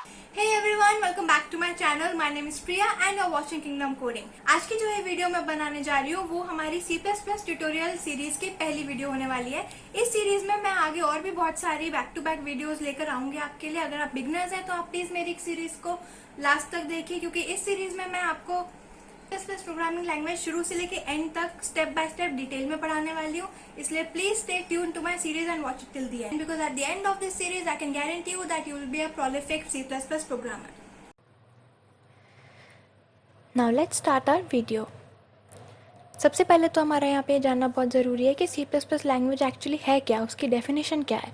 Hey everyone, welcome back to my channel. My name is Priya and you're watching Kingdom Coding. आज की जो ये video मैं बनाने जा रही हूँ वो हमारी C++ ट्यूटोरियल सीरीज की पहली वीडियो होने वाली है। इस सीरीज में मैं आगे और भी बहुत सारी बैक टू बैक वीडियोस लेकर आऊंगी आपके लिए। अगर आप बिगनर्स हैं तो आप प्लीज मेरी सीरीज को लास्ट तक देखिए, क्योंकि इस सीरीज में मैं आपको C++ प्रोग्रामिंग लैंग्वेज शुरू से लेके एंड तक स्टेप बाय स्टेप डिटेल में पढ़ाने वाली हूँ। इसलिए please stay tune to my series and watch it till the end, because at the end of this series I can guarantee you that you will be a prolific C++ programmer. Now let's start our video. सबसे पहले तो हमारा यहाँ पे जानना बहुत ज़रूरी है कि C++ लैंग्वेज एक्चुअली है क्या, उसकी डेफिनेशन क्या है।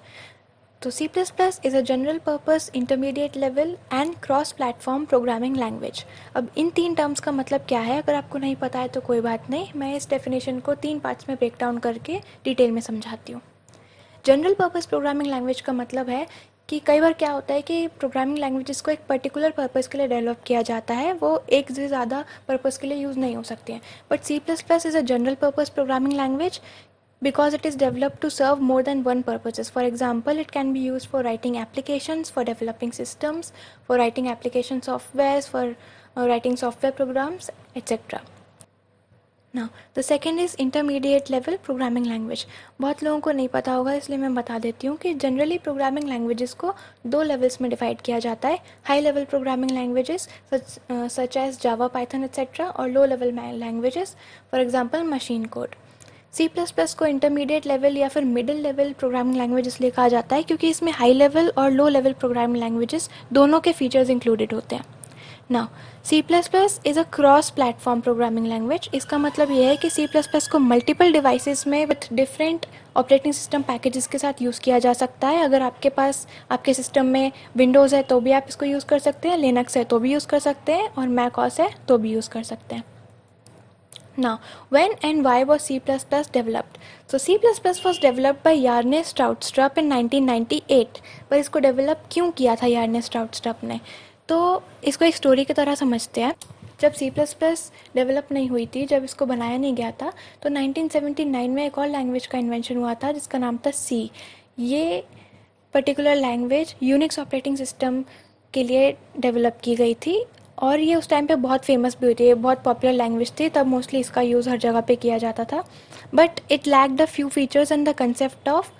तो C++ is a general purpose intermediate level and cross platform programming language. अब इन तीन टर्म्स का मतलब क्या है अगर आपको नहीं पता है तो कोई बात नहीं, मैं इस डेफिनेशन को 3 पार्ट्स में ब्रेक डाउन करके डिटेल में समझाती हूँ। जनरल पर्पस प्रोग्रामिंग लैंग्वेज का मतलब है कि कई बार क्या होता है कि प्रोग्रामिंग लैंग्वेजेस को एक पर्टिकुलर पर्पस के लिए डेवलप किया जाता है, वो एक से ज़्यादा पर्पस के लिए यूज़ नहीं हो सकती हैं। But C++ is a general purpose programming language because it is developed to serve more than one purposes. For example, it can be used for writing applications, for developing systems, for writing application softwares, for writing software programs, etc. Now, the second is intermediate level programming language. बहुत लोगों को नहीं पता होगा इसलिए मैं बता देती हूँ कि जनरली प्रोग्रामिंग लैंग्वेजेस को 2 लेवल्स में डिवाइड किया जाता है, high level programming languages such as Java, Python etcetera, और low level languages for example machine code. C++ को इंटरमीडिएट लेवल या फिर मिडिल लेवल प्रोग्रामिंग लैंग्वेज इसलिए कहा जाता है क्योंकि इसमें हाई लेवल और लो लेवल प्रोग्रामिंग लैंग्वेजेस दोनों के फीचर्स इंक्लूडेड होते हैं। Now C++ is a cross platform programming language. इसका मतलब ये है कि C++ को मल्टीपल डिवाइसेस में with different operating system packages के साथ यूज़ किया जा सकता है। अगर आपके पास आपके सिस्टम में विंडोज़ है तो भी आप इसको यूज़ कर सकते हैं, लिनक्स है तो भी यूज़ कर सकते हैं, और मैक ओएस है तो भी यूज़ कर सकते हैं। Now, when and why was C++ developed? So C++ was developed by Yarne Stroudstrup in 1998. पर इसको डेवलप क्यों किया था यार्ने स्ट्राउडस्ट्रप ने, तो इसको एक स्टोरी की तरह समझते हैं। जब C++ डेवलप नहीं हुई थी, जब इसको बनाया नहीं गया था, तो 1979 में एक और लैंग्वेज का इन्वेंशन हुआ था जिसका नाम था C। ये particular language Unix operating system के लिए डेवलप की गई थी और ये उस टाइम पे बहुत फेमस भी हुई थी, ये बहुत पॉपुलर लैंग्वेज थी, तब मोस्टली इसका यूज़ हर जगह पे किया जाता था। But it lacked a few features and the concept of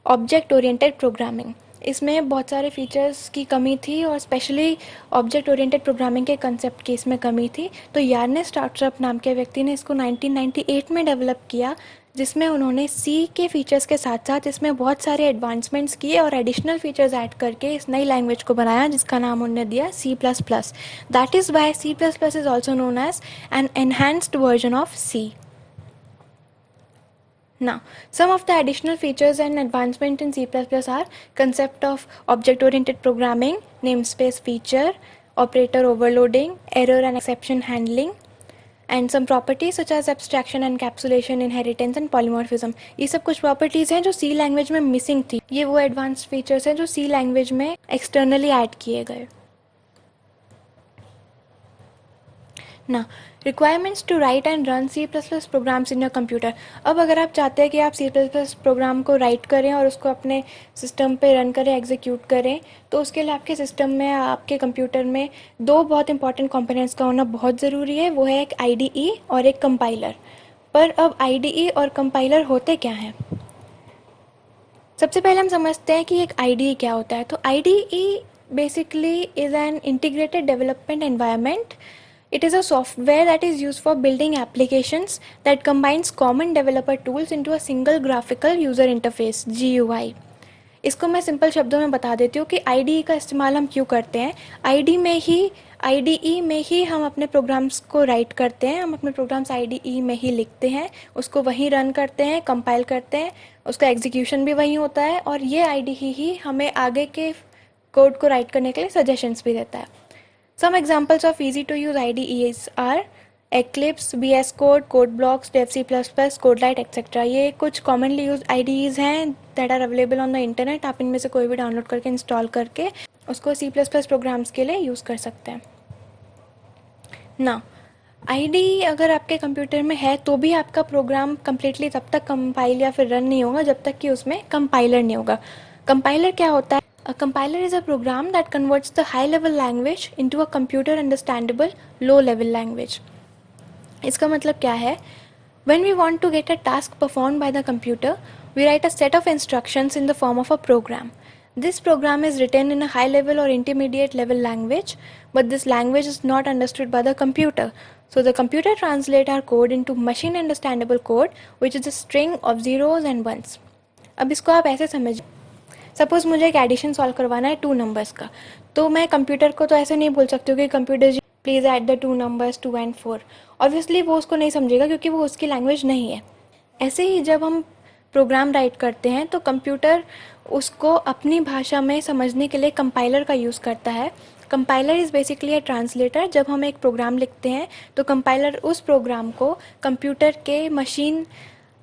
object oriented programming. इसमें बहुत सारे फीचर्स की कमी थी और स्पेशली ऑब्जेक्ट ओरिएंटेड प्रोग्रामिंग के कंसेप्ट की इसमें कमी थी। तो यार्ने स्ट्राउडस्ट्रप नाम के व्यक्ति ने इसको 1998 में डेवलप किया, जिसमें उन्होंने C के फीचर्स के साथ साथ इसमें बहुत सारे एडवांसमेंट्स किए और एडिशनल फीचर्स ऐड करके इस नई लैंग्वेज को बनाया जिसका नाम उन्होंने दिया C++। That is why C++ is also known as an enhanced version of C. Now, some of the additional features and advancement in C++ are concept of object-oriented programming, namespace feature, operator overloading, error and exception handling, and some properties such as abstraction, encapsulation, inheritance and polymorphism. ये सब कुछ properties हैं जो C language में missing थी। ये वो advanced features हैं जो C लैंग्वेज में externally ऐड किए गए। ना requirements to write and run C++ programs in your computer. अब अगर आप चाहते हैं कि आप C++ प्रोग्राम को राइट करें और उसको अपने सिस्टम पे रन करें, एग्जीक्यूट करें, तो उसके लिए आपके सिस्टम में, आपके कंप्यूटर में 2 बहुत इंपॉर्टेंट कंपोनेंट्स का होना बहुत ज़रूरी है। वो है एक IDE और एक कंपाइलर। पर अब IDE और कंपाइलर होते क्या हैं? सबसे पहले हम समझते हैं कि एक IDE क्या होता है। तो IDE basically is an integrated development environment. It is a software that is used for building applications that combines common developer tools into a single graphical user interface GUI. इसको मैं सिंपल शब्दों में बता देती हूँ कि IDE का इस्तेमाल हम क्यों करते हैं। IDE में ही हम अपने प्रोग्राम्स को राइट करते हैं, हम अपने प्रोग्राम्स IDE में ही लिखते हैं, उसको वहीं रन करते हैं, कंपाइल करते हैं, उसका एग्जीक्यूशन भी वहीं होता है, और ये IDE ही हमें आगे के कोड को राइट करने के लिए सजेशंस भी देता है। Some examples of easy to use IDEs are Eclipse, VS Code, CodeBlocks, Dev C++, CodeLite, etc. ये कुछ commonly used IDEs हैं that are available on the internet. आप इनमें से कोई भी डाउनलोड करके इंस्टॉल करके उसको C++ प्रोग्राम्स के लिए यूज़ कर सकते हैं। ना IDE अगर आपके कंप्यूटर में है तो भी आपका प्रोग्राम कम्प्लीटली तब तक कंपाइल या फिर रन नहीं होगा जब तक कि उसमें कंपाइलर नहीं होगा। कंपाइलर क्या होता है? A compiler is a program that converts the high-level language into a computer-understandable low-level language. इसका मतलब क्या है? When we want to get a task performed by the computer, we write a set of instructions in the form of a program. This program is written in a high-level or intermediate level language, but this language is not understood by the computer. So the computer translates our code into machine-understandable code, which is a string of zeros and ones. अब इसको आप ऐसे समझिए, suppose मुझे एक addition solve करवाना है 2 numbers का, तो मैं कंप्यूटर को तो ऐसे नहीं बोल सकती हूँ कि computer ji please add the 2 numbers 2 and 4. Obviously वो उसको नहीं समझेगा क्योंकि वो उसकी लैंग्वेज नहीं है. ऐसे ही जब हम प्रोग्राम राइट करते हैं तो कंप्यूटर उसको अपनी भाषा में समझने के लिए कंपाइलर का यूज़ करता है. Compiler is basically a translator. जब हम एक प्रोग्राम लिखते हैं तो कंपाइलर उस प्रोग्राम को कंप्यूटर के मशीन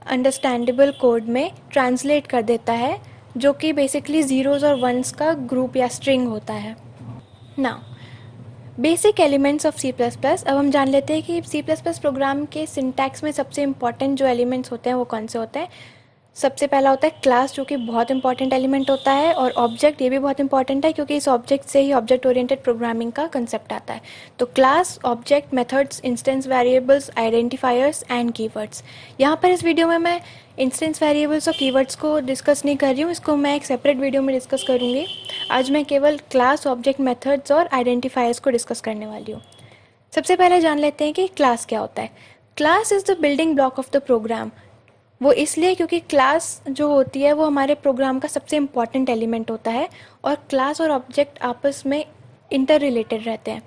अंडरस्टैंडेबल कोड में ट्रांसलेट कर देता है, जो कि बेसिकली ज़ीरोज़ और वंस का ग्रुप या स्ट्रिंग होता है. Now basic elements of C++. अब हम जान लेते हैं कि C++ प्रोग्राम के सिंटैक्स में सबसे इंपॉर्टेंट जो एलिमेंट्स होते हैं वो कौन से होते हैं. सबसे पहला होता है क्लास, जो कि बहुत इंपॉर्टेंट एलिमेंट होता है, और ऑब्जेक्ट, ये भी बहुत इंपॉर्टेंट है क्योंकि इस ऑब्जेक्ट से ही ऑब्जेक्ट ओरिएंटेड प्रोग्रामिंग का कंसेप्ट आता है. तो class, object, methods, instance variables, identifiers and keywords. यहाँ पर इस वीडियो में मैं इंस्टेंस वेरिएबल्स और कीवर्ड्स को डिस्कस नहीं कर रही हूँ, इसको मैं एक सेपरेट वीडियो में डिस्कस करूँगी. आज मैं केवल क्लास, ऑब्जेक्ट, मेथड्स और आइडेंटिफायर्स को डिस्कस करने वाली हूँ. सबसे पहले जान लेते हैं कि क्लास क्या होता है. Class is the building block of the program. वो इसलिए क्योंकि क्लास जो होती है वो हमारे प्रोग्राम का सबसे इम्पॉर्टेंट एलिमेंट होता है, और क्लास और ऑब्जेक्ट आपस में इंटर रिलेटेड रहते हैं.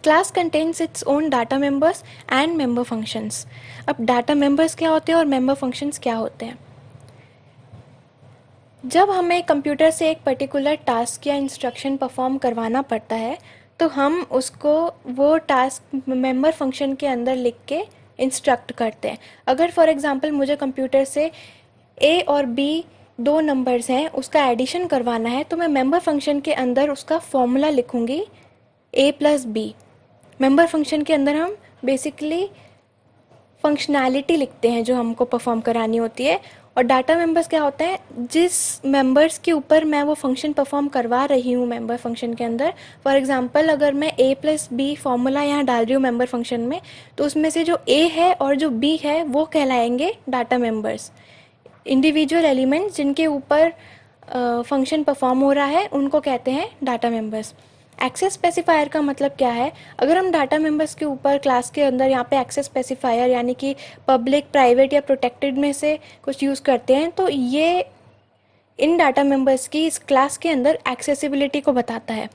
Class contains its own data members and member functions. अब डाटा मेंबर्स क्या होते हैं और मेंबर फंक्शंस क्या होते हैं? जब हमें कंप्यूटर से एक पर्टिकुलर टास्क या इंस्ट्रक्शन परफॉर्म करवाना पड़ता है तो हम उसको वो टास्क मेंबर फंक्शन के अंदर लिख के इंस्ट्रक्ट करते हैं. अगर फॉर एग्जांपल मुझे कंप्यूटर से ए और बी 2 नंबर्स हैं, उसका एडिशन करवाना है, तो मैं मेंबर फंक्शन के अंदर उसका फॉर्मूला लिखूंगी a+b. मेंबर फंक्शन के अंदर हम बेसिकली फंक्शनैलिटी लिखते हैं जो हमको परफॉर्म करानी होती है. और डाटा मेंबर्स क्या होते हैं? जिस मेंबर्स के ऊपर मैं वो फंक्शन परफॉर्म करवा रही हूँ मेंबर फंक्शन के अंदर. फॉर एग्जांपल अगर मैं a+b फॉर्मूला यहाँ डाल रही हूँ मेंबर फंक्शन में, तो उसमें से जो a है और जो b है वो कहलाएंगे डाटा मेंबर्स. इंडिविजुअल एलिमेंट्स जिनके ऊपर फंक्शन परफॉर्म हो रहा है उनको कहते हैं डाटा मेंबर्स. एक्सेस स्पेसिफायर का मतलब क्या है? अगर हम डाटा मेंबर्स के ऊपर क्लास के अंदर यहाँ पे एक्सेस स्पेसिफायर यानी कि पब्लिक, प्राइवेट या प्रोटेक्टेड में से कुछ यूज़ करते हैं, तो ये इन डाटा मेंबर्स की इस क्लास के अंदर एक्सेसिबिलिटी को बताता है.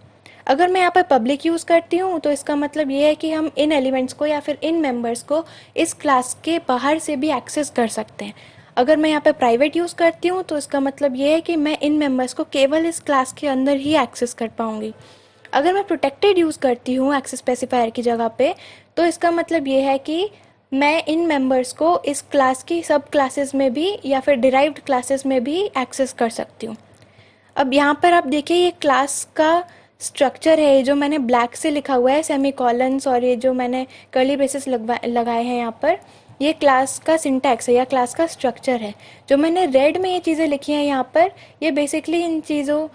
अगर मैं यहाँ पर पब्लिक यूज़ करती हूँ तो इसका मतलब ये है कि हम इन एलिमेंट्स को या फिर इन मेंबर्स को इस क्लास के बाहर से भी एक्सेस कर सकते हैं. अगर मैं यहाँ पे प्राइवेट यूज़ करती हूँ तो इसका मतलब ये है कि मैं इन मेंबर्स को केवल इस क्लास के अंदर ही एक्सेस कर पाऊँगी. अगर मैं प्रोटेक्टेड यूज़ करती हूँ एक्सेस स्पेसिफायर की जगह पे, तो इसका मतलब ये है कि मैं इन मेंबर्स को इस क्लास की सब क्लासेस में भी या फिर डिराइव्ड क्लासेस में भी एक्सेस कर सकती हूँ. अब यहाँ पर आप देखिए ये क्लास का स्ट्रक्चर है, जो मैंने ब्लैक से लिखा हुआ है सेमीकोलन्स, और ये जो मैंने कर्ली ब्रेसेस लगाए हैं यहाँ पर, ये क्लास का सिंटैक्स है या क्लास का स्ट्रक्चर है. जो मैंने रेड में ये चीज़ें लिखी हैं यहाँ पर, ये बेसिकली इन चीज़ों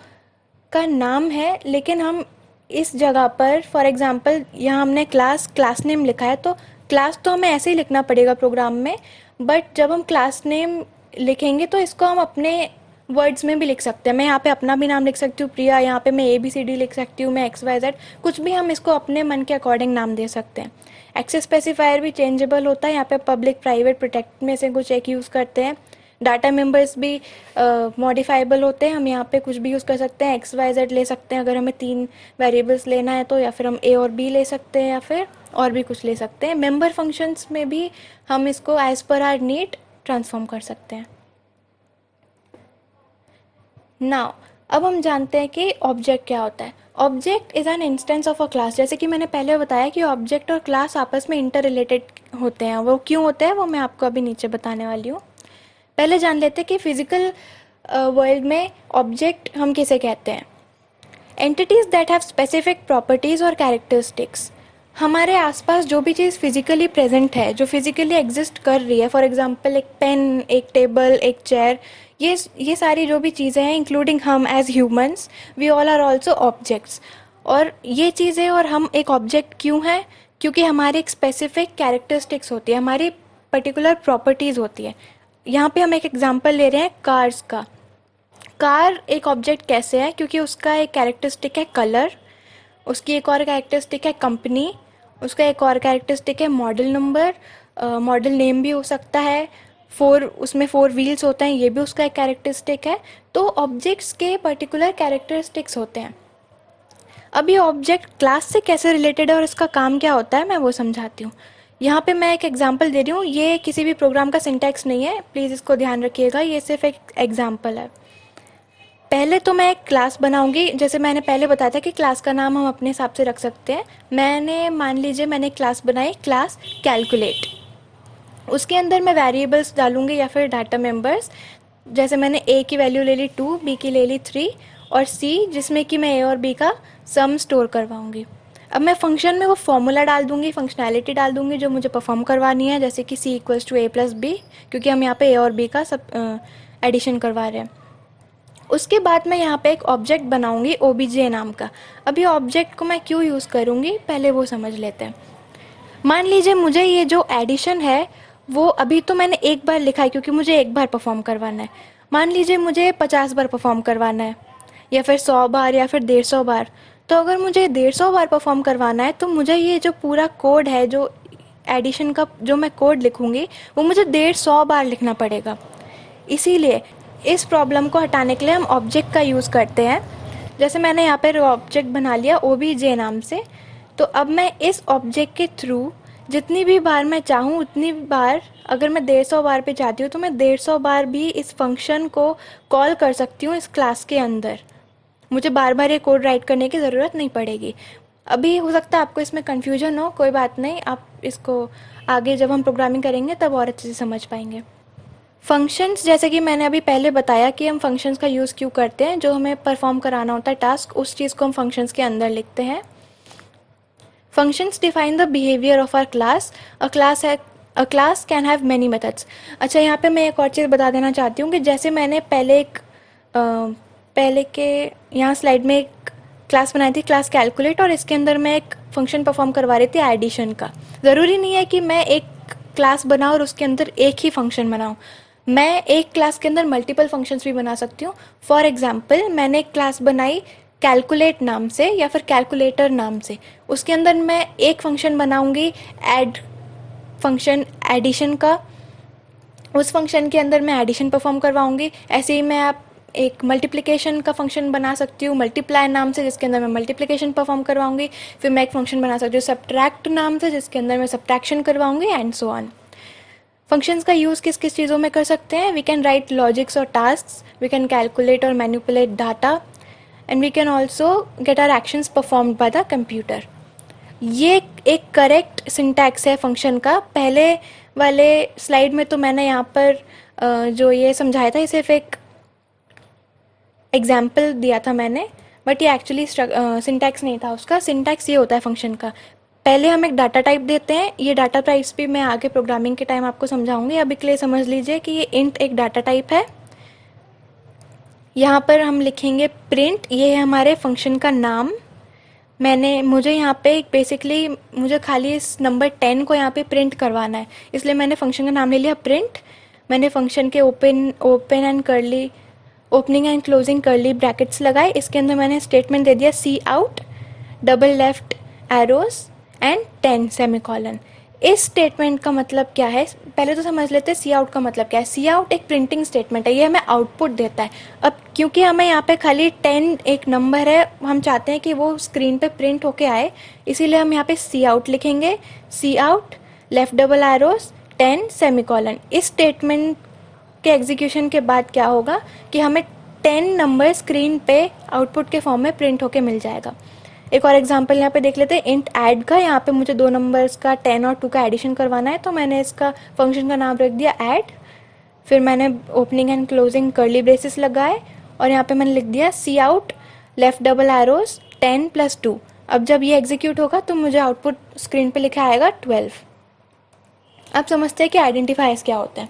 का नाम है. लेकिन हम इस जगह पर फॉर एग्जांपल यहाँ हमने क्लास नेम लिखा है, तो क्लास तो हमें ऐसे ही लिखना पड़ेगा प्रोग्राम में, बट जब हम क्लास नेम लिखेंगे तो इसको हम अपने वर्ड्स में भी लिख सकते हैं. मैं यहाँ पे अपना भी नाम लिख सकती हूँ प्रिया, यहाँ पे मैं ABCD लिख सकती हूँ, मैं XYZ, कुछ भी हम इसको अपने मन के अकॉर्डिंग नाम दे सकते हैं. एक्सेस स्पेसिफायर भी चेंजेबल होता है. यहाँ पे पब्लिक, प्राइवेट, प्रोटेक्ट में से कुछ एक यूज़ करते हैं. डाटा मेंबर्स भी मॉडिफाइबल होते हैं. हम यहाँ पे कुछ भी यूज़ कर सकते हैं, XYZ ले सकते हैं अगर हमें 3 वेरिएबल्स लेना है तो, या फिर हम A और B ले सकते हैं, या फिर और भी कुछ ले सकते हैं. मेंबर फंक्शंस में भी हम इसको as per are need transform कर सकते हैं. नाउ अब हम जानते हैं कि ऑब्जेक्ट क्या होता है. Object is an instance of a class. जैसे कि मैंने पहले बताया कि ऑब्जेक्ट और क्लास आपस में इंटर रिलेटेड होते हैं. वो क्यों होते हैं वो मैं आपको अभी नीचे बताने वाली हूँ. पहले जान लेते हैं कि फिजिकल वर्ल्ड में ऑब्जेक्ट हम किसे कहते हैं. Entities that have specific properties और कैरेक्टरिस्टिक्स. हमारे आसपास जो भी चीज़ फिजिकली प्रेजेंट है, जो फिजिकली एग्जिस्ट कर रही है, फॉर एग्जांपल एक पेन, एक टेबल, एक चेयर, ये सारी जो भी चीज़ें हैं इंक्लूडिंग हम as humans, we all are also objects. और ये चीज़ें और हम एक ऑब्जेक्ट क्यों हैं? क्योंकि हमारी एक स्पेसिफिक कैरेक्टरिस्टिक्स होती है, हमारी पर्टिकुलर प्रॉपर्टीज़ होती है। यहाँ पे हम एक एग्जांपल ले रहे हैं कार्स का। कार एक ऑब्जेक्ट कैसे है? क्योंकि उसका एक कैरेक्टरिस्टिक है कलर, उसकी एक और कैरेक्टरिस्टिक है कंपनी, उसका एक और कैरेक्टरिस्टिक है मॉडल नंबर, मॉडल नेम भी हो सकता है, उसमें 4 व्हील्स होते हैं, ये भी उसका एक कैरेक्टरिस्टिक है। तो ऑब्जेक्ट्स के पर्टिकुलर कैरेक्टरिस्टिक्स होते हैं। अब ये ऑब्जेक्ट क्लास से कैसे रिलेटेड है और इसका काम क्या होता है, मैं वो समझाती हूँ। यहाँ पे मैं एक एग्जांपल दे रही हूँ, ये किसी भी प्रोग्राम का सिंटैक्स नहीं है, प्लीज़ इसको ध्यान रखिएगा, ये सिर्फ एक एग्जांपल है। पहले तो मैं एक क्लास बनाऊंगी, जैसे मैंने पहले बताया था कि क्लास का नाम हम अपने हिसाब से रख सकते हैं। मान लीजिए मैंने एक क्लास बनाई, क्लास कैलकुलेट। उसके अंदर मैं वेरिएबल्स डालूंगी या फिर डाटा मेंबर्स। जैसे मैंने ए की वैल्यू ले ली 2, बी की ले ली 3 और सी जिसमें कि मैं ए और बी का सम स्टोर करवाऊंगी। अब मैं फंक्शन में वो फॉर्मूला डाल दूंगी, फंक्शनैलिटी डाल दूंगी जो मुझे परफॉर्म करवानी है, जैसे कि C equals to A plus B, क्योंकि हम यहाँ पे ए और बी का सब एडिशन करवा रहे हैं। उसके बाद मैं यहाँ पे एक ऑब्जेक्ट बनाऊंगी ओबीजे नाम का। अब ये ऑब्जेक्ट को मैं क्यों यूज़ करूँगी पहले वो समझ लेते हैं। मान लीजिए मुझे ये जो एडिशन है वो अभी तो मैंने एक बार लिखा है क्योंकि मुझे एक बार परफॉर्म करवाना है। मान लीजिए मुझे 50 बार परफॉर्म करवाना है या फिर 100 बार या फिर 150 बार। तो अगर मुझे 150 बार परफॉर्म करवाना है तो मुझे ये जो पूरा कोड है, जो एडिशन का जो मैं कोड लिखूँगी, वो मुझे 150 बार लिखना पड़ेगा। इसीलिए इस प्रॉब्लम को हटाने के लिए हम ऑब्जेक्ट का यूज़ करते हैं। जैसे मैंने यहाँ पर ऑब्जेक्ट बना लिया ओबीजे नाम से, तो अब मैं इस ऑब्जेक्ट के थ्रू जितनी भी बार मैं चाहूँ उतनी बार, अगर मैं 150 बार पे चाहती हूँ तो मैं 150 बार भी इस फंक्शन को कॉल कर सकती हूँ इस क्लास के अंदर। मुझे बार बार ये कोड राइट करने की ज़रूरत नहीं पड़ेगी। अभी हो सकता है आपको इसमें कन्फ्यूजन हो, कोई बात नहीं, आप इसको आगे जब हम प्रोग्रामिंग करेंगे तब और अच्छे से समझ पाएंगे। फंक्शंस, जैसे कि मैंने अभी पहले बताया कि हम फंक्शंस का यूज़ क्यों करते हैं, जो हमें परफॉर्म कराना होता है टास्क, उस चीज़ को हम फंक्शंस के अंदर लिखते हैं। Functions define the behaviour of our class. A class can have many methods. अच्छा, यहाँ पे मैं एक और चीज़ बता देना चाहती हूँ कि जैसे मैंने पहले के यहाँ स्लाइड में एक क्लास बनाई थी, क्लास कैलकुलेट, और इसके अंदर मैं एक फंक्शन परफॉर्म करवा रही थी एडिशन का। ज़रूरी नहीं है कि मैं एक क्लास बनाऊँ और उसके अंदर एक ही फंक्शन बनाऊँ, मैं एक क्लास के अंदर मल्टीपल फंक्शंस भी बना सकती हूँ। फॉर एग्जाम्पल, मैंने एक क्लास बनाई कैलकुलेट नाम से या फिर कैलकुलेटर नाम से। उसके अंदर मैं एक फंक्शन बनाऊंगी ऐड फंक्शन एडिशन का, उस फंक्शन के अंदर मैं एडिशन परफॉर्म करवाऊंगी। ऐसे ही मैं आप एक मल्टीप्लिकेशन का फंक्शन बना सकती हूँ मल्टीप्लाई नाम से, जिसके अंदर मैं मल्टीप्लिकेशन परफॉर्म करवाऊंगी। फिर मैं एक फंक्शन बना सकती हूँ सब्ट्रैक्ट नाम से, जिसके अंदर मैं सब्ट्रैक्शन करवाऊंगी, एंड सो ऑन। फंक्शंस का यूज़ किस किस चीज़ों में कर सकते हैं? वी कैन राइट लॉजिक्स और टास्क, वी कैन कैलकुलेट और manipulate data, and we can also get our actions performed by the computer. ये एक करेक्ट सिंटैक्स है फंक्शन का। पहले वाले स्लाइड में तो मैंने यहाँ पर जो ये समझाया था, ये सिर्फ एक एग्जाम्पल दिया था मैंने, बट ये एक्चुअली सिंटैक्स नहीं था उसका। सिंटैक्स ये होता है फंक्शन का, पहले हम एक डाटा टाइप देते हैं। ये डाटा टाइप्स भी मैं आगे प्रोग्रामिंग के टाइम आपको समझाऊंगी। अभी के लिए समझ लीजिए कि ये इंट एक डाटा टाइप है। यहाँ पर हम लिखेंगे प्रिंट, ये है हमारे फंक्शन का नाम। मुझे यहाँ पे बेसिकली मुझे खाली इस नंबर 10 को यहाँ पे प्रिंट करवाना है, इसलिए मैंने फंक्शन का नाम ले लिया प्रिंट। मैंने फंक्शन के opening and closing curly brackets लगाए। इसके अंदर मैंने स्टेटमेंट दे दिया cout double left arrows and 10 semicolon. इस स्टेटमेंट का मतलब क्या है, पहले तो समझ लेते हैं सी आउट का मतलब क्या है। सी आउट एक प्रिंटिंग स्टेटमेंट है, ये हमें आउटपुट देता है। अब क्योंकि हमें यहाँ पे खाली 10 एक नंबर है, हम चाहते हैं कि वो स्क्रीन पे प्रिंट होके आए, इसीलिए हम यहाँ पे सी आउट लिखेंगे। Cout left double arrows 10 semicolon. इस स्टेटमेंट के एग्जीक्यूशन के बाद क्या होगा कि हमें 10 नंबर स्क्रीन पे आउटपुट के फॉर्म में प्रिंट होके मिल जाएगा। एक और एग्जांपल यहाँ पे देख लेते हैं, इंट ऐड का। यहाँ पे मुझे 2 नंबर्स का 10 और 2 का एडिशन करवाना है, तो मैंने इसका फंक्शन का नाम रख दिया ऐड। फिर मैंने opening and closing curly braces लगाए और यहाँ पे मैंने लिख दिया cout left double arrows 10 + 2। अब जब ये एग्जीक्यूट होगा तो मुझे आउटपुट स्क्रीन पे लिखा आएगा 12। अब समझते हैं कि आइडेंटिफायर्स क्या होते हैं।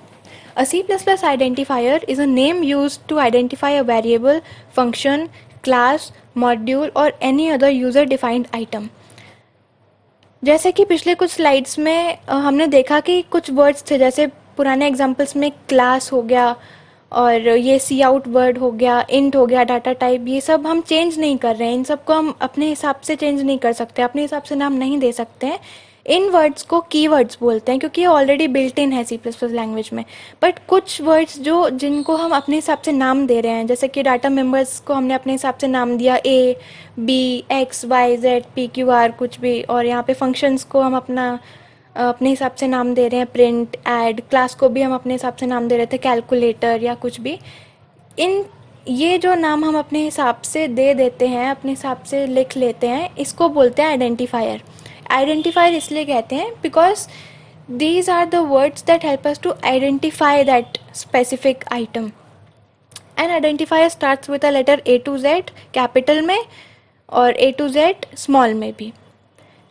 A C++ identifier is a name used to identify a variable, function, class, module or any other user defined item. जैसे कि पिछले कुछ स्लाइड्स में हमने देखा कि कुछ वर्ड्स थे, जैसे पुराने एग्जांपल्स में क्लास हो गया और ये सी आउट वर्ड हो गया, इंट हो गया, डाटा टाइप, ये सब हम चेंज नहीं कर रहे हैं, इन सब को हम अपने हिसाब से चेंज नहीं कर सकते, अपने हिसाब से नाम नहीं दे सकते हैं। इन वर्ड्स को कीवर्ड्स बोलते हैं क्योंकि ये ऑलरेडी बिल्ट इन है सी प्लस प्लस लैंग्वेज में। बट कुछ वर्ड्स जो जिनको हम अपने हिसाब से नाम दे रहे हैं, जैसे कि डाटा मेंबर्स को हमने अपने हिसाब से नाम दिया A B X Y Z P Q R कुछ भी, और यहाँ पे फंक्शंस को हम अपने हिसाब से नाम दे रहे हैं, प्रिंट, ऐड, क्लास को भी हम अपने हिसाब से नाम दे रहे थे, कैलकुलेटर या कुछ भी। ये जो नाम हम अपने हिसाब से दे देते हैं, अपने हिसाब से लिख लेते हैं, इसको बोलते हैं आइडेंटिफायर। आइडेंटिफायर इसलिए कहते हैं because these are the words that help us to identify that specific item. And identifier starts with a letter A to Z capital में और A to Z स्मॉल में भी।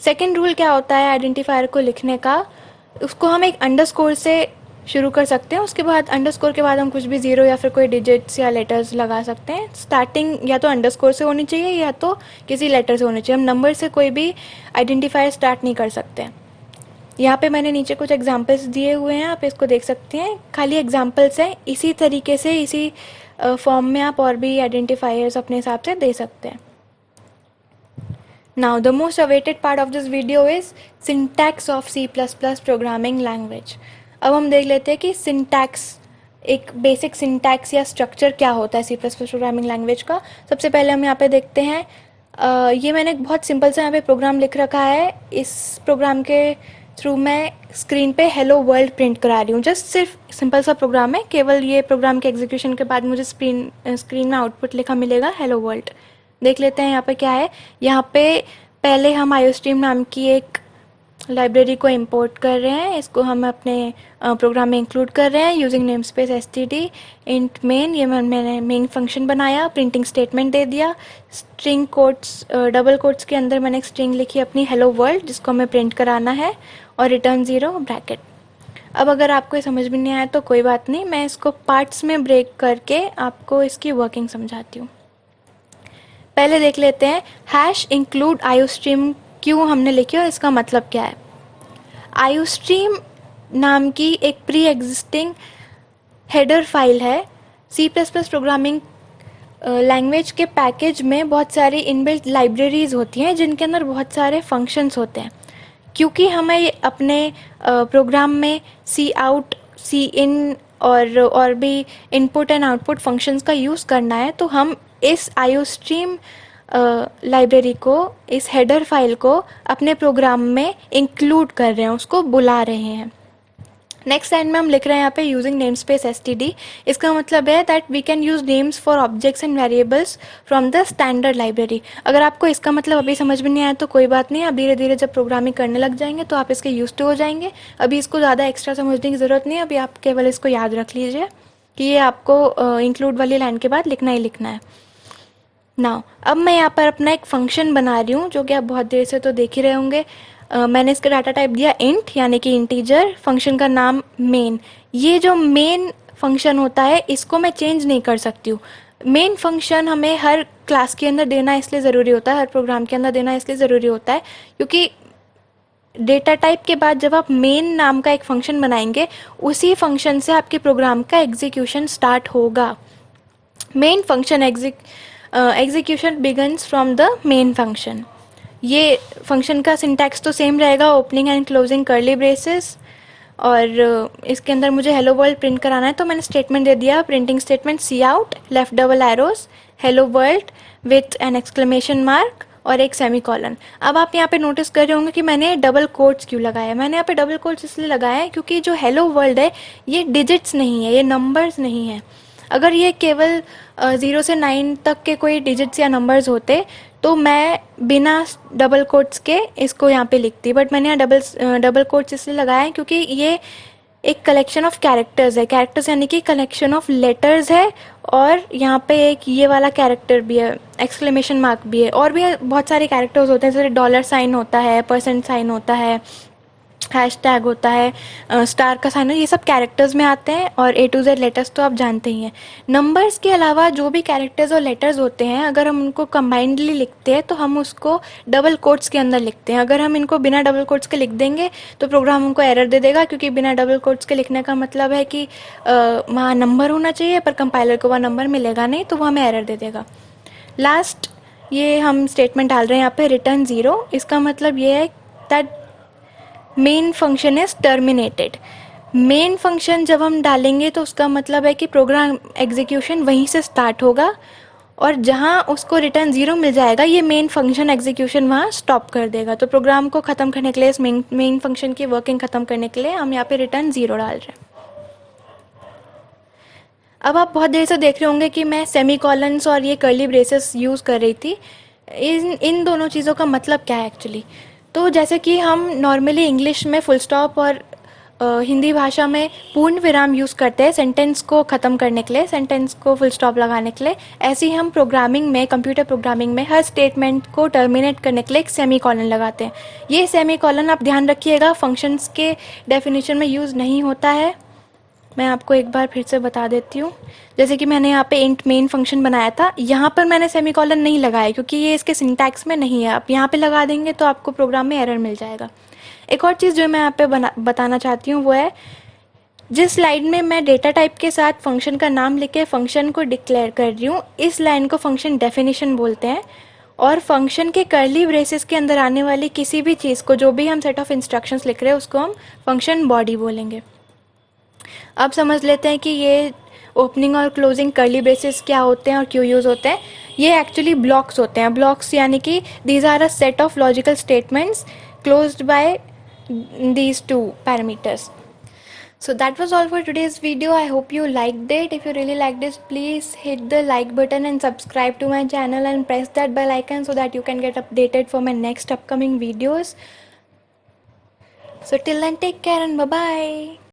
सेकेंड रूल क्या होता है आइडेंटिफायर को लिखने का, उसको हम एक अंडरस्कोर से शुरू कर सकते हैं, उसके बाद अंडरस्कोर के बाद हम कुछ भी ज़ीरो या फिर कोई डिजिट्स या लेटर्स लगा सकते हैं। स्टार्टिंग या तो अंडरस्कोर से होनी चाहिए या तो किसी लेटर से होनी चाहिए, हम नंबर से कोई भी आइडेंटिफायर स्टार्ट नहीं कर सकते। यहाँ पे मैंने नीचे कुछ एग्जांपल्स दिए हुए हैं, आप इसको देख सकते हैं, खाली एग्जांपल्स हैं। इसी तरीके से इसी फॉर्म में आप और भी आइडेंटिफायर्स अपने हिसाब से दे सकते हैं। Now the most awaited part of this video is syntax of C++ programming language. अब हम देख लेते हैं कि सिंटैक्स, एक बेसिक सिंटैक्स या स्ट्रक्चर क्या होता है C++ प्रोग्रामिंग लैंग्वेज का। सबसे पहले हम यहाँ पे देखते हैं, ये मैंने एक बहुत सिंपल सा यहाँ पे प्रोग्राम लिख रखा है। इस प्रोग्राम के थ्रू मैं स्क्रीन पे हेलो वर्ल्ड प्रिंट करा रही हूँ। जस्ट सिर्फ सिंपल सा प्रोग्राम है, केवल ये प्रोग्राम के एग्जीक्यूशन के बाद मुझे स्क्रीन में आउटपुट लिखा मिलेगा हेलो वर्ल्ड। देख लेते हैं यहाँ पे क्या है। यहाँ पे पहले हम आईओस्ट्रीम नाम की एक लाइब्रेरी को इंपोर्ट कर रहे हैं, इसको हम अपने प्रोग्राम में इंक्लूड कर रहे हैं using name space std int main. ये मैंने मेन फंक्शन बनाया, प्रिंटिंग स्टेटमेंट दे दिया, स्ट्रिंग कोट्स डबल कोट्स के अंदर मैंने एक स्ट्रिंग लिखी अपनी हेलो वर्ल्ड जिसको हमें प्रिंट कराना है, और रिटर्न 0 ब्रैकेट। अब अगर आपको ये समझ में नहीं आया तो कोई बात नहीं, मैं इसको पार्ट्स में ब्रेक करके आपको इसकी वर्किंग समझाती हूँ। पहले देख लेते हैं हैश इंक्लूड आईओस्ट्रीम क्यों हमने लिखी और इसका मतलब क्या है। आईओस्ट्रीम नाम की एक प्री एग्जिस्टिंग हेडर फाइल है। C++ प्रोग्रामिंग लैंग्वेज के पैकेज में बहुत सारी इनबिल्ट लाइब्रेरीज होती हैं जिनके अंदर बहुत सारे फंक्शंस होते हैं। क्योंकि हमें अपने प्रोग्राम में सी आउट, सी इन और भी इनपुट एंड आउटपुट फंक्शंस का यूज़ करना है, तो हम इस आईओस्ट्रीम लाइब्रेरी को, इस हेडर फाइल को अपने प्रोग्राम में इंक्लूड कर रहे हैं, उसको बुला रहे हैं। नेक्स्ट लाइन में हम लिख रहे हैं यहाँ पे यूजिंग नेम स्पेस std। इसका मतलब है that we can use names for objects and variables from the standard library. अगर आपको इसका मतलब अभी समझ में नहीं आया तो कोई बात नहीं, आप धीरे धीरे जब प्रोग्रामिंग करने लग जाएंगे तो आप इसके यूज्ड हो जाएंगे। अभी इसको ज़्यादा एक्स्ट्रा समझने की ज़रूरत नहीं है, अभी आप केवल इसको याद रख लीजिए कि ये आपको इंक्लूड वाली लाइन के बाद लिखना ही लिखना है। नाउ अब मैं यहाँ पर अपना एक फंक्शन बना रही हूँ जो कि आप बहुत देर से तो देख ही रहे होंगे। मैंने इसका डाटा टाइप दिया इंट यानी कि इंटीजर, फंक्शन का नाम मेन। ये जो मेन फंक्शन होता है इसको मैं चेंज नहीं कर सकती हूँ। मेन फंक्शन हमें हर क्लास के अंदर देना इसलिए ज़रूरी होता है, हर प्रोग्राम के अंदर देना इसलिए ज़रूरी होता है क्योंकि डेटा टाइप के बाद जब आप मेन नाम का एक फंक्शन बनाएंगे उसी फंक्शन से आपके प्रोग्राम का एग्जीक्यूशन स्टार्ट होगा। Main function execution begins from the main function. ये फंक्शन का सिंटैक्स तो सेम रहेगा, opening and closing curly braces, और इसके अंदर मुझे हेलो वर्ल्ड प्रिंट कराना है तो मैंने स्टेटमेंट दे दिया, printing statement cout left double arrows hello world with an exclamation mark और एक सेमीकोलन। अब आप यहाँ पे नोटिस कर रहे होंगे कि मैंने डबल कोट्स क्यों लगाया है। मैंने यहाँ पे डबल कोट्स इसलिए लगाया है क्योंकि जो हेलो वर्ल्ड है ये डिजिट्स नहीं है, ये नंबर्स नहीं है। अगर ये केवल 0 से 9 तक के कोई डिजिट्स या नंबर्स होते तो मैं बिना डबल कोट्स के इसको यहाँ पे लिखती, बट मैंने यहाँ डबल कोट्स इसलिए लगाया है क्योंकि ये एक कलेक्शन ऑफ कैरेक्टर्स है। कैरेक्टर्स यानी कि कलेक्शन ऑफ लेटर्स है, और यहाँ पे एक ये वाला कैरेक्टर भी है, एक्सक्लेमेशन मार्क भी है, और भी बहुत सारे कैरेक्टर्स होते हैं जैसे डॉलर साइन होता है, परसेंट साइन होता है, हैशटैग होता है, स्टार का साइन, ये सब कैरेक्टर्स में आते हैं, और A to Z लेटर्स तो आप जानते ही हैं। नंबर्स के अलावा जो भी कैरेक्टर्स और लेटर्स होते हैं, अगर हम उनको कंबाइंडली लिखते हैं तो हम उसको डबल कोट्स के अंदर लिखते हैं। अगर हम इनको बिना डबल कोट्स के लिख देंगे तो प्रोग्राम हमको एरर दे देगा, क्योंकि बिना डबल कोट्स के लिखने का मतलब है कि वहाँ नंबर होना चाहिए, पर कंपाइलर को वहाँ नंबर मिलेगा नहीं, तो वो हमें एरर दे देगा। लास्ट ये हम स्टेटमेंट डाल रहे हैं यहाँ पे, रिटर्न 0। इसका मतलब ये है that main function is terminated. Main function जब हम डालेंगे तो उसका मतलब है कि प्रोग्राम एग्जीक्यूशन वहीं से स्टार्ट होगा, और जहाँ उसको रिटर्न 0 मिल जाएगा ये मेन फंक्शन एग्जीक्यूशन वहाँ स्टॉप कर देगा। तो प्रोग्राम को ख़त्म करने के लिए, इस मेन फंक्शन की वर्किंग ख़त्म करने के लिए हम यहाँ पे रिटर्न 0 डाल रहे हैं। अब आप बहुत देर से देख रहे होंगे कि मैं सेमी कॉलन्स और ये कर्ली ब्रेसेस यूज़ कर रही थी। इन दोनों चीज़ों का मतलब क्या है एक्चुअली? तो जैसे कि हम नॉर्मली इंग्लिश में फुल स्टॉप और हिंदी भाषा में पूर्ण विराम यूज़ करते हैं सेंटेंस को ख़त्म करने के लिए, सेंटेंस को फुल स्टॉप लगाने के लिए, ऐसे ही हम प्रोग्रामिंग में, कंप्यूटर प्रोग्रामिंग में हर स्टेटमेंट को टर्मिनेट करने के लिए एक सेमी कॉलन लगाते हैं। ये सेमी कॉलन आप ध्यान रखिएगा, फंक्शंस के डेफिनेशन में यूज़ नहीं होता है। मैं आपको एक बार फिर से बता देती हूँ। जैसे कि मैंने यहाँ पे इंट मेन फंक्शन बनाया था, यहाँ पर मैंने सेमीकोलन नहीं लगाया क्योंकि ये इसके सिंटैक्स में नहीं है। आप यहाँ पे लगा देंगे तो आपको प्रोग्राम में एरर मिल जाएगा। एक और चीज़ जो मैं यहाँ पे बताना चाहती हूँ वो है, जिस लाइन में मैं डेटा टाइप के साथ फंक्शन का नाम लिख के फंक्शन को डिक्लेयर कर रही हूँ, इस लाइन को फंक्शन डेफिनेशन बोलते हैं। और फंक्शन के कर्ली ब्रेसेस के अंदर आने वाली किसी भी चीज़ को, जो भी हम सेट ऑफ इंस्ट्रक्शंस लिख रहे हैं, उसको हम फंक्शन बॉडी बोलेंगे। अब समझ लेते हैं कि ये ओपनिंग और क्लोजिंग कर्ली ब्रेसेस क्या होते हैं और क्यों यूज़ होते हैं। ये एक्चुअली ब्लॉक्स होते हैं। ब्लॉक्स यानी कि these are a set of logical statements closed by these two parameters. So that was all for today's video. I hope you liked it. If you really liked it, please hit the like button and subscribe to my channel and press that bell icon so that you can get updated for my next upcoming videos. So till then, take care and bye bye.